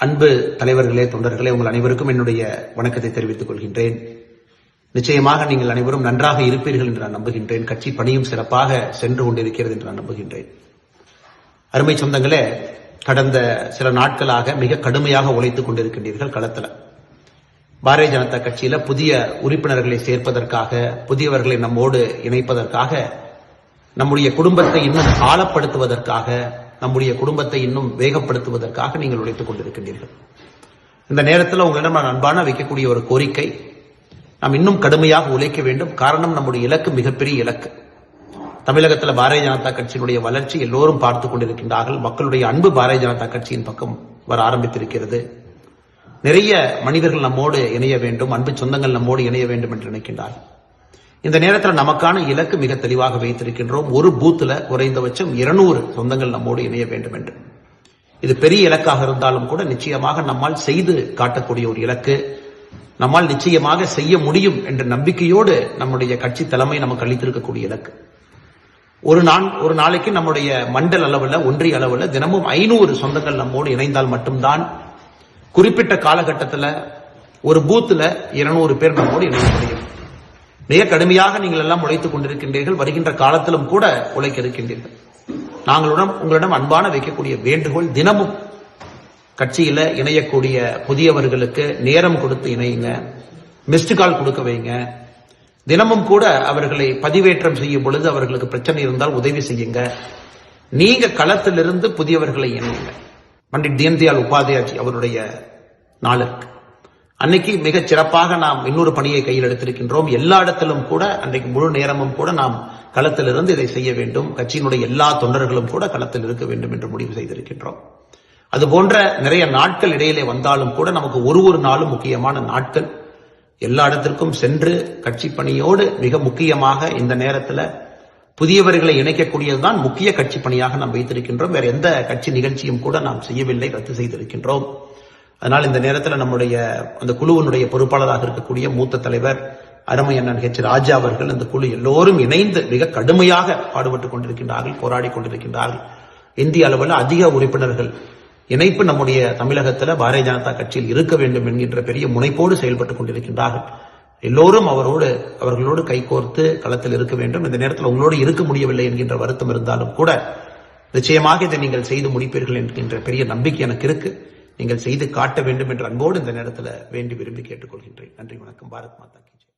அன்பு தலைவர்களே, தொண்டர்களே, உங்கள் அனைவருக்கும் என்னுடைய வணக்கத்தை தெரிவித்துக் கொள்கின்றேன். நிச்சயமாக நீங்கள் அனைவரும் நன்றாக இருப்பீர்கள் என்று நான் நம்புகின்றேன். கட்சி பணியும் சிறப்பாக சென்று கொண்டிருக்கிறது என்று நான் நம்புகின்றேன். அருமை சொந்தங்களே, கடந்த சில நாட்களாக மிக கடுமையாக உழைத்துக் கொண்டிருக்கின்றீர்கள் களத்தில். பாரதிய ஜனதா கட்சியில புதிய உறுப்பினர்களை சேர்ப்பதற்காக, புதியவர்களை நம்மோடு இணைப்பதற்காக, நம்முடைய குடும்பத்தை இன்னும் ஆழப்படுத்துவதற்காக, நம்முடைய குடும்பத்தை இன்னும் வேகப்படுத்துவதற்காக நீங்கள் உழைத்துக் கொண்டிருக்கின்றீர்கள். இந்த நேரத்தில் உங்களிடம் நான் அன்பான வைக்கக்கூடிய ஒரு கோரிக்கை, நாம் இன்னும் கடுமையாக உழைக்க வேண்டும். காரணம், நம்முடைய இலக்கு மிகப்பெரிய இலக்கு. தமிழகத்தில் பாரதிய ஜனதா கட்சியினுடைய வளர்ச்சி எல்லோரும் பார்த்துக் கொண்டிருக்கின்றார்கள். மக்களுடைய அன்பு பாரதிய ஜனதா கட்சியின் பக்கம் வர ஆரம்பித்திருக்கிறது. நிறைய மனிதர்கள் நம்மோடு இணைய வேண்டும், அன்பு சொந்தங்கள் நம்மோடு இணைய வேண்டும் என்று நினைக்கின்றார்கள். இந்த நேரத்தில் நமக்கான இலக்கு மிக தெளிவாக வைத்திருக்கின்றோம். ஒரு பூத்துல குறைந்தபட்சம் 200 சொந்தங்கள் நம்மோடு இணைய வேண்டும் என்று. இது பெரிய இலக்காக இருந்தாலும் கூட நிச்சயமாக நம்மால் செய்து காட்டக்கூடிய ஒரு இலக்கு. நம்மால் நிச்சயமாக செய்ய முடியும் என்ற நம்பிக்கையோடு நம்முடைய கட்சி தலைமை நமக்கு அளித்திருக்கக்கூடிய இலக்கு. ஒரு நாளைக்கு நம்முடைய மண்டல அளவில், ஒன்றிய அளவில் தினமும் 500 சொந்தங்கள் நம்மோடு இணைந்தால் மட்டும்தான் குறிப்பிட்ட காலகட்டத்தில் ஒரு பூத்துல 200 பேர் நம்மோடு இணைய முடியும். மிக கடுமையாக நீங்கள் எல்லாம் உழைத்துக் கொண்டிருக்கின்றீர்கள். வருகின்ற காலத்திலும் கூட உழைக்க இருக்கின்றீர்கள். உங்களிடம் அன்பான வைக்கக்கூடிய வேண்டுகோள், தினமும் கட்சியில இணையக்கூடிய புதியவர்களுக்கு நேரம் கொடுத்து இணையுங்க, மிஸ்டு கால் கொடுக்க வைங்க. தினமும் கூட அவர்களை பதிவேற்றம் செய்யும் பொழுது அவர்களுக்கு பிரச்சனை இருந்தால் உதவி செய்யுங்க. நீங்க களத்திலிருந்து புதியவர்களை இணையுங்க. பண்டிட் தீன்தயாள் உபாத்யாய் அவருடைய நாளுக்கு அன்னைக்கு மிகச் சிறப்பாக நாம் இன்னொரு பணியை கையில் எடுத்திருக்கின்றோம். எல்லா இடத்திலும் கூட அன்றைக்கு முழு நேரமும் கூட நாம் களத்திலிருந்து இதை செய்ய வேண்டும். கட்சியினுடைய எல்லா தொண்டர்களும் கூட களத்தில் இருக்க வேண்டும் என்று முடிவு செய்திருக்கின்றோம். அதுபோன்ற நிறைய நாட்கள் இடையிலே வந்தாலும் கூட நமக்கு ஒரு நாளும் முக்கியமான நாட்கள். எல்லா இடத்திற்கும் சென்று கட்சி பணியோடு மிக முக்கியமாக இந்த நேரத்தில் புதியவர்களை இணைக்கக்கூடியதுதான் முக்கிய கட்சி பணியாக நாம் வைத்திருக்கின்றோம். வேற எந்த கட்சி நிகழ்ச்சியும் கூட நாம் செய்யவில்லை, ரத்து செய்திருக்கின்றோம். அதனால் இந்த நேரத்தில் நம்முடைய அந்த குழுவினுடைய பொறுப்பாளராக இருக்கக்கூடிய மூத்த தலைவர் அருமை அண்ணன் H. ராஜா அவர்கள், அந்த குழு எல்லோரும் இணைந்து மிக கடுமையாக பாடுபட்டுக் கொண்டிருக்கின்றார்கள், போராடி கொண்டிருக்கின்றார்கள். இந்திய அளவில் அதிக உறுப்பினர்கள் இணைப்பு நம்முடைய தமிழகத்தில் பாரதிய ஜனதா கட்சியில் இருக்க வேண்டும் என்கின்ற பெரிய முனைப்போடு செயல்பட்டுக் கொண்டிருக்கின்றார்கள். எல்லோரும் அவர்களோடு கைகோர்த்து களத்தில் இருக்க வேண்டும். இந்த நேரத்தில் உங்களோடு இருக்க முடியவில்லை என்கின்ற வருத்தம் இருந்தாலும் கூட நிச்சயமாக இதை நீங்கள் செய்து முடிப்பீர்கள் என்கின்ற பெரிய நம்பிக்கை எனக்கு இருக்கு. நீங்கள் செய்து காட்ட வேண்டும் என்ற அன்போடு இந்த நேரத்தில் வேண்டி விரும்பி கேட்டுக்கொள்கின்றேன். நன்றி, வணக்கம். பாரத் மாதா கி ஜெய்.